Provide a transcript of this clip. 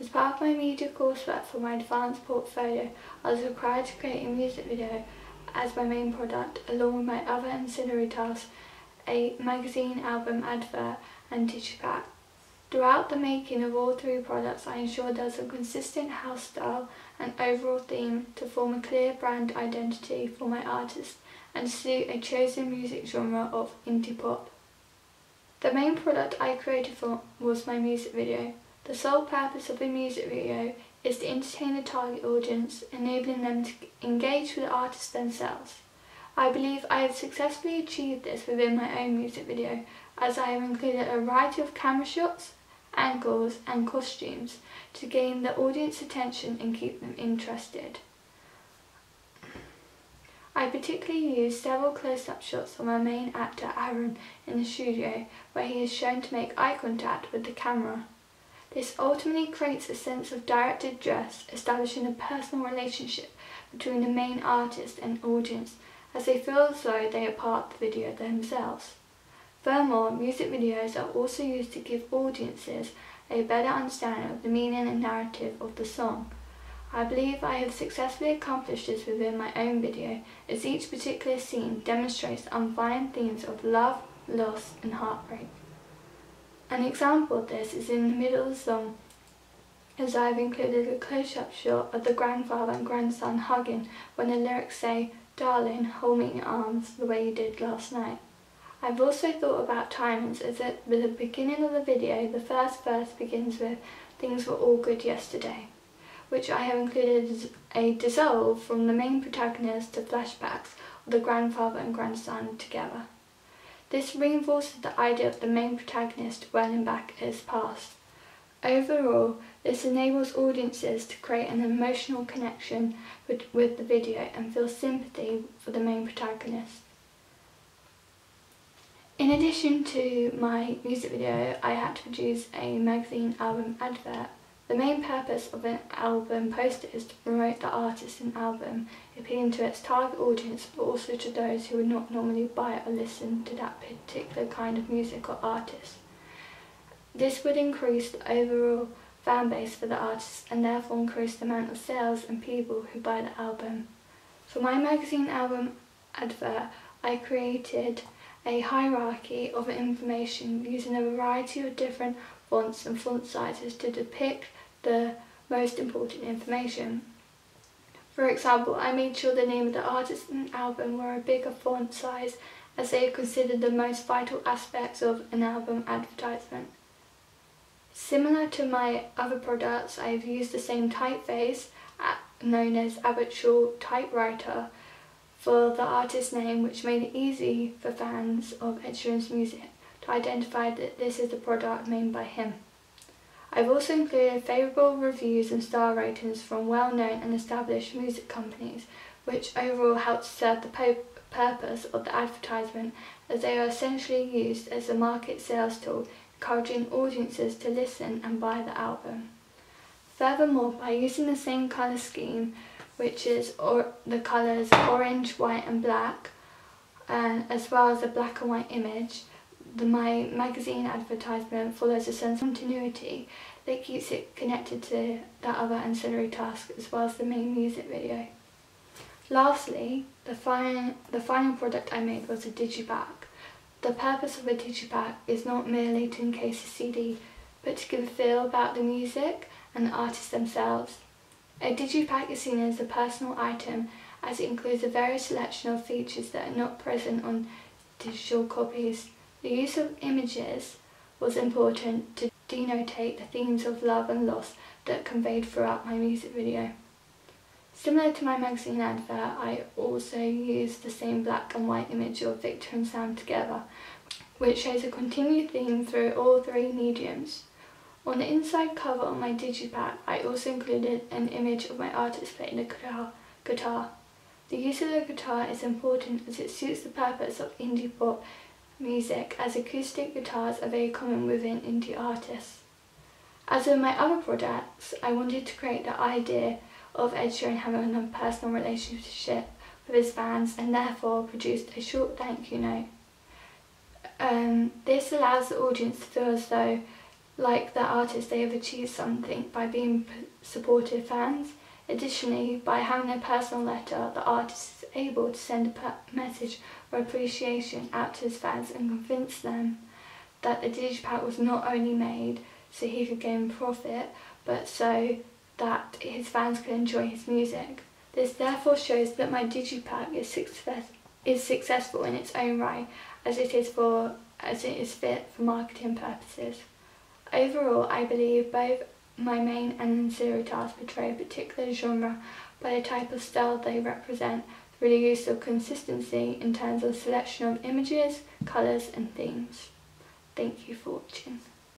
As part of my media coursework for my advanced portfolio, I was required to create a music video as my main product, along with my other ancillary tasks, a magazine, album, advert and digipack. Throughout the making of all three products, I ensured there was a consistent house style and overall theme to form a clear brand identity for my artist and suit a chosen music genre of indie pop. The main product I created was my music video. The sole purpose of the music video is to entertain the target audience, enabling them to engage with the artists themselves. I believe I have successfully achieved this within my own music video, as I have included a variety of camera shots, angles and costumes to gain the audience's attention and keep them interested. I particularly used several close-up shots of my main actor Aaron in the studio, where he is shown to make eye contact with the camera. This ultimately creates a sense of directed address, establishing a personal relationship between the main artist and audience, as they feel as though they are part of the video themselves. Furthermore, music videos are also used to give audiences a better understanding of the meaning and narrative of the song. I believe I have successfully accomplished this within my own video, as each particular scene demonstrates the unifying themes of love, loss and heartbreak. An example of this is in the middle of the song, as I have included a close-up shot of the grandfather and grandson hugging when the lyrics say, "Darling, hold me in your arms the way you did last night." I've also thought about timings, as at the beginning of the video, the first verse begins with "Things were all good yesterday," which I have included as a dissolve from the main protagonist to flashbacks of the grandfather and grandson together. This reinforces the idea of the main protagonist dwelling back at his past. Overall, this enables audiences to create an emotional connection with the video and feel sympathy for the main protagonist. In addition to my music video, I had to produce a magazine album advert. The main purpose of an album poster is to promote the artist and album, appealing to its target audience but also to those who would not normally buy or listen to that particular kind of music or artist. This would increase the overall fan base for the artist and therefore increase the amount of sales and people who buy the album. For my magazine album advert, I created a hierarchy of information using a variety of different fonts and font sizes to depict the most important information. For example, I made sure the name of the artist and album were a bigger font size, as they are considered the most vital aspects of an album advertisement. Similar to my other products, I have used the same typeface, known as Abbott Shaw Typewriter, for the artist's name, which made it easy for fans of Ed Sheeran's music to identify that this is the product made by him. I've also included favourable reviews and star ratings from well-known and established music companies, which overall helps serve the purpose of the advertisement, as they are essentially used as a market sales tool, encouraging audiences to listen and buy the album. Furthermore, by using the same colour scheme, which is the colours orange, white and black, as well as a black and white image, my magazine advertisement follows a sense of continuity that keeps it connected to the other ancillary tasks as well as the main music video. Lastly, the final product I made was a digipack. The purpose of a digipack is not merely to encase a CD, but to give a feel about the music and the artists themselves. A digipack is seen as a personal item, as it includes a various selection of features that are not present on digital copies. The use of images was important to denotate the themes of love and loss that are conveyed throughout my music video. Similar to my magazine advert, I also used the same black and white image of Victor and Sam together, which shows a continued theme through all three mediums. On the inside cover of my digipack, I also included an image of my artist playing the guitar. The use of the guitar is important as it suits the purpose of indie pop music, as acoustic guitars are very common within indie artists. As with my other products, I wanted to create the idea of Ed Sheeran having a personal relationship with his fans and therefore produced a short thank you note. This allows the audience to feel as though like that artist, they have achieved something by being supportive fans. Additionally, by having a personal letter, the artist is able to send a message of appreciation out to his fans and convince them that the digipack was not only made so he could gain profit, but so that his fans could enjoy his music. This therefore shows that my digipack is successful in its own right, as it is fit for marketing purposes. Overall, I believe both my main and ancillary tasks portray a particular genre by the type of style they represent through the use of consistency in terms of selection of images, colours and themes. Thank you for watching.